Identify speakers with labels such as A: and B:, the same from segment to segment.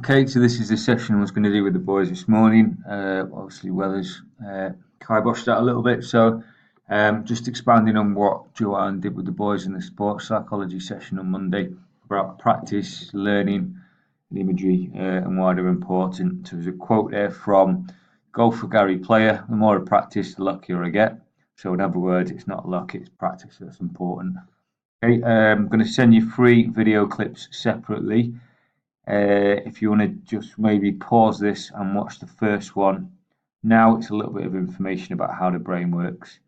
A: Okay, so this is the session I was going to do with the boys this morning. Obviously, weather's kiboshed that a little bit, so just expanding on what Joanne did with the boys in the sports psychology session on Monday about practice, learning, and imagery, and why they're important. So there's a quote there from golfer Gary Player: "The more I practice, the luckier I get." So in other words, it's not luck; it's practice that's important. Okay, I'm going to send you 3 video clips separately. If you want to just maybe pause this and watch the first one. Now it's a little bit of information about how the brain works.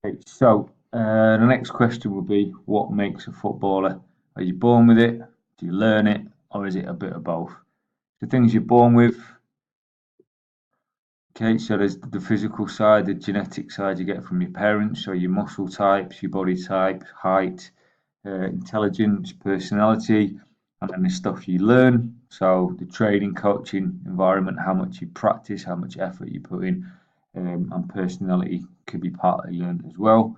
A: Okay, so the next question will be, what makes a footballer? Are you born with it? Do you learn it? Or is it a bit of both? The things you're born with. Okay, so there's the physical side, the genetic side you get from your parents, so your muscle types, your body type, height, intelligence, personality, and then the stuff you learn. So the training, coaching, environment, how much you practice, how much effort you put in, and personality could be partly learned as well.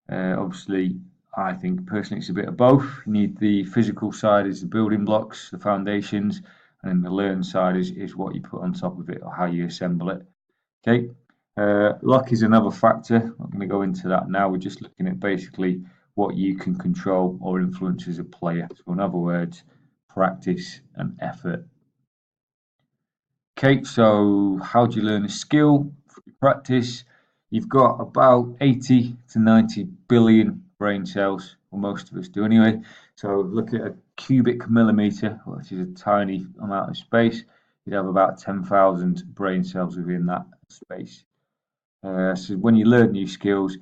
A: Obviously, I think personally it's a bit of both. You need the physical side is the building blocks, the foundations, and then the learn side is what you put on top of it or how you assemble it. Okay. Luck is another factor. I'm not going to go into that now. We're just looking at basically what you can control or influence as a player. So in other words, practice and effort. Okay, so how do you learn a skill? Through practice. You've got about 80 to 90 billion brain cells, or most of us do anyway. So look at a cubic millimeter, which is a tiny amount of space. You'd have about 10,000 brain cells within that space. So when you learn new skills,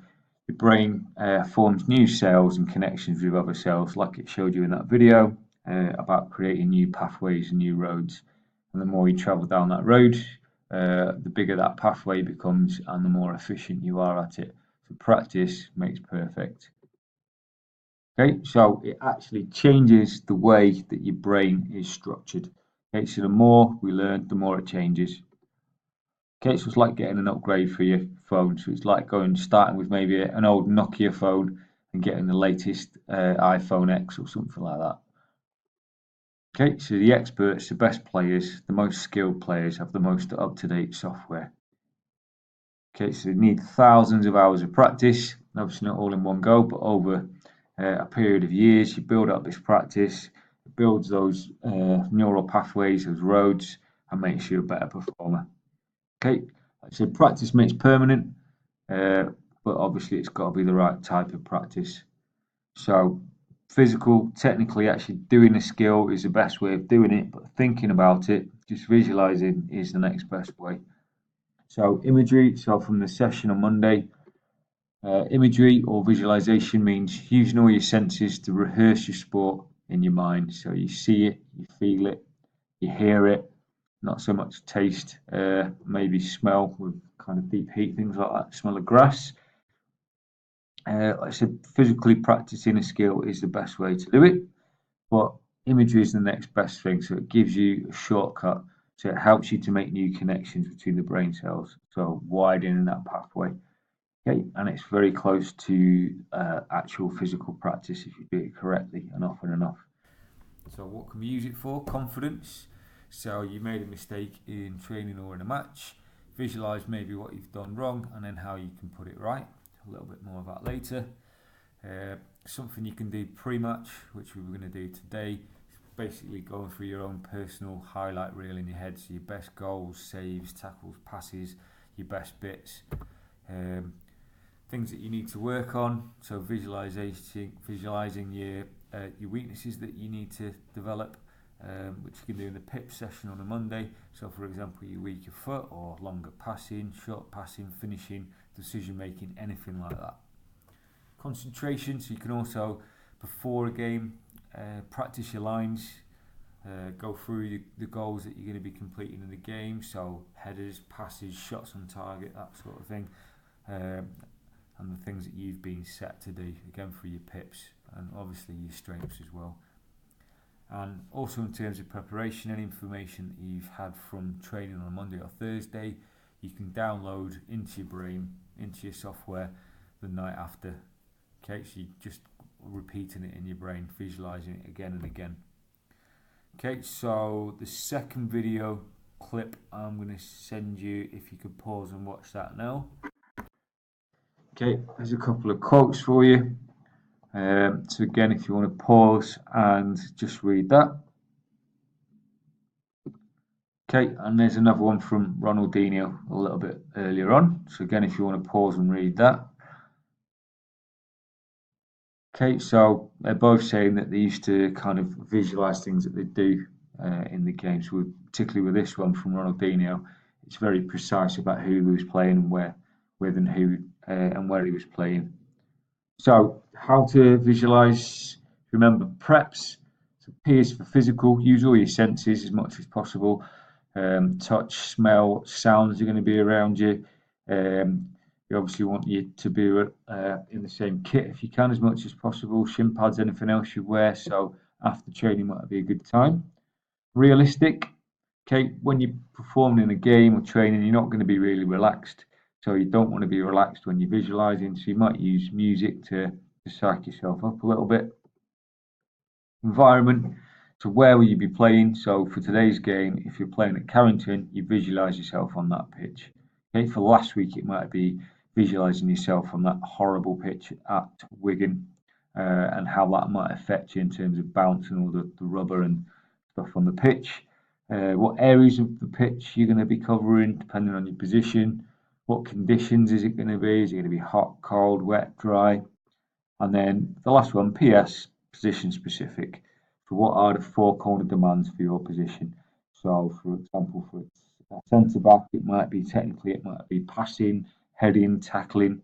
A: your brain forms new cells and connections with other cells, like it showed you in that video about creating new pathways and new roads. And the more you travel down that road, the bigger that pathway becomes and the more efficient you are at it. So practice makes perfect. Okay, so it actually changes the way that your brain is structured. Okay, so the more we learn, the more it changes. Okay, so it's like getting an upgrade for your phone. So it's like starting with maybe an old Nokia phone and getting the latest iPhone X or something like that. Okay, so the experts, the best players, the most skilled players have the most up-to-date software. Okay, so they need thousands of hours of practice, obviously not all in one go, but over a period of years, you build up this practice, it builds those neural pathways, those roads, and makes you a better performer. Okay, so practice makes permanent, but obviously it's got to be the right type of practice. So physical, technically actually doing a skill is the best way of doing it, but thinking about it, just visualizing is the next best way. So imagery, so from the session on Monday, imagery or visualization means using all your senses to rehearse your sport in your mind. So you see it, you feel it, you hear it, not so much taste, maybe smell with kind of deep heat, things like that, smell of grass. Like I said, physically practicing a skill is the best way to do it, but imagery is the next best thing. So it gives you a shortcut. So it helps you to make new connections between the brain cells, so widening that pathway. Okay, and it's very close to actual physical practice if you do it correctly and often enough. So what can we use it for? Confidence. So you made a mistake in training or in a match. Visualize maybe what you've done wrong and then how you can put it right. A little bit more of that later. Something you can do pre-match, which we were going to do today, is basically going through your own personal highlight reel in your head. So your best goals, saves, tackles, passes, your best bits. Things that you need to work on. So visualizing your weaknesses that you need to develop, which you can do in the PIP session on a Monday. So for example, your weaker foot or longer passing, short passing, finishing, decision making, anything like that. Concentration, so you can also, before a game, practice your lines, go through the goals that you're going to be completing in the game, so headers, passes, shots on target, that sort of thing, and the things that you've been set to do, again for your pips, and obviously your strengths as well. And also in terms of preparation and information that you've had from training on a Monday or Thursday, you can download into your brain, into your software the night after. Okay, so you're just repeating it in your brain, visualizing it again and again. Okay, so the second video clip I'm going to send you, if you could pause and watch that now. Okay, there's a couple of quotes for you. So again, if you want to pause and just read that. Okay, and there's another one from Ronaldinho a little bit earlier on. So again, if you want to pause and read that. Okay, so they're both saying that they used to kind of visualize things that they do in the games. Particularly with this one from Ronaldinho, it's very precise about who he was playing and where with and who and where he was playing. So, how to visualize? Remember, preps. So, P is for physical. Use all your senses as much as possible. Touch, smell, sounds are going to be around you. Um, you obviously want you to be in the same kit if you can, as much as possible. Shin pads, anything else you wear. So, after training might be a good time. Realistic. Okay, when you're performing in a game or training, you're not going to be really relaxed. So you don't want to be relaxed when you're visualizing. So you might use music to psych yourself up a little bit. Environment. So where will you be playing? So for today's game, if you're playing at Carrington, you visualize yourself on that pitch. Okay, for last week, it might be visualizing yourself on that horrible pitch at Wigan and how that might affect you in terms of bounce and all the rubber and stuff on the pitch. What areas of the pitch you're going to be covering, depending on your position. What conditions is it going to be? Is it going to be hot, cold, wet, dry? And then the last one, PS, position specific. So what are the four corner demands for your position? So, for example, for a centre back, it might be passing, heading, tackling.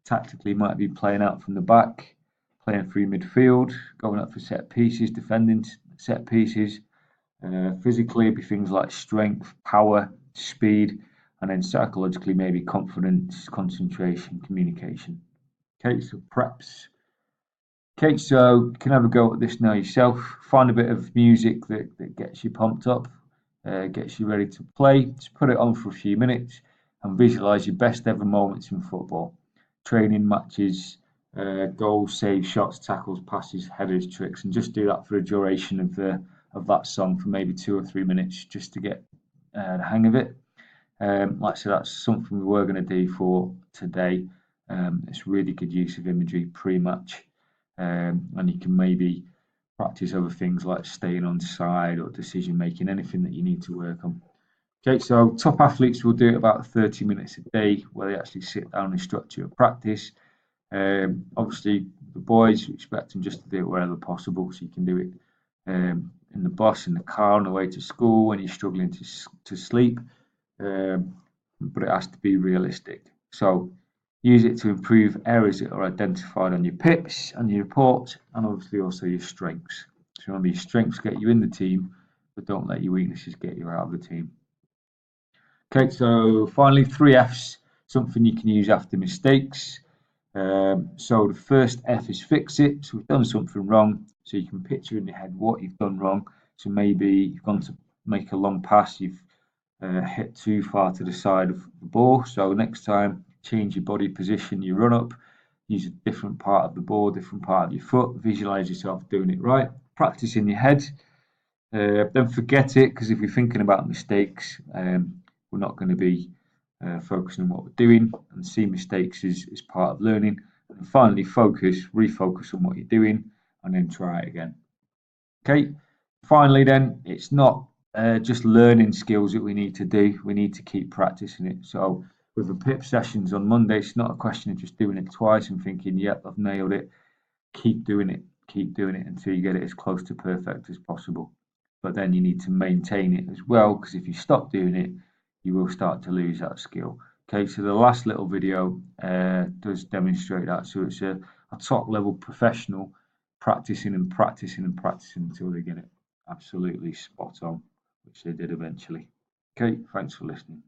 A: Tactically, it might be playing out from the back, playing through midfield, going up for set pieces, defending set pieces. Physically, it'd be things like strength, power, speed, and then psychologically, maybe confidence, concentration, communication. Okay, so preps. Okay, so you can have a go at this now yourself. Find a bit of music that gets you pumped up, gets you ready to play. Just put it on for a few minutes and visualize your best ever moments in football. Training matches, goals, saves, shots, tackles, passes, headers, tricks, and just do that for a duration of that song for maybe 2 or 3 minutes just to get the hang of it. Like I said, that's something we were going to do for today. It's really good use of imagery pre-match, and you can maybe practice other things like staying on side or decision making, anything that you need to work on. Okay, so top athletes will do it about 30 minutes a day where they actually sit down and structure a practice. Obviously, the boys expect them just to do it wherever possible, so you can do it in the bus, in the car, on the way to school when you're struggling to sleep. But it has to be realistic. So use it to improve areas that are identified on your pips and your reports, and obviously also your strengths. So remember, your strengths get you in the team, but don't let your weaknesses get you out of the team. Okay, so finally, 3 Fs, something you can use after mistakes. So the first F is fix it. So we've done something wrong. So you can picture in your head what you've done wrong. So maybe you've gone to make a long pass, you've hit too far to the side of the ball. So next time, change your body position, you run up, use a different part of the ball, different part of your foot, visualize yourself doing it right, practice in your head. Don't forget it, because if you're thinking about mistakes, we're not going to be focusing on what we're doing, and see mistakes as part of learning. And finally, refocus on what you're doing, and then try it again. Okay, finally, then, it's not just learning skills that we need to do, we need to keep practicing it. So, with the PIP sessions on Monday, it's not a question of just doing it twice and thinking, yep, I've nailed it. Keep doing it until you get it as close to perfect as possible. But then you need to maintain it as well, because if you stop doing it, you will start to lose that skill. Okay, so the last little video does demonstrate that. So it's a top level professional practicing and practicing and practicing until they get it absolutely spot on, which they did eventually. Okay, thanks for listening.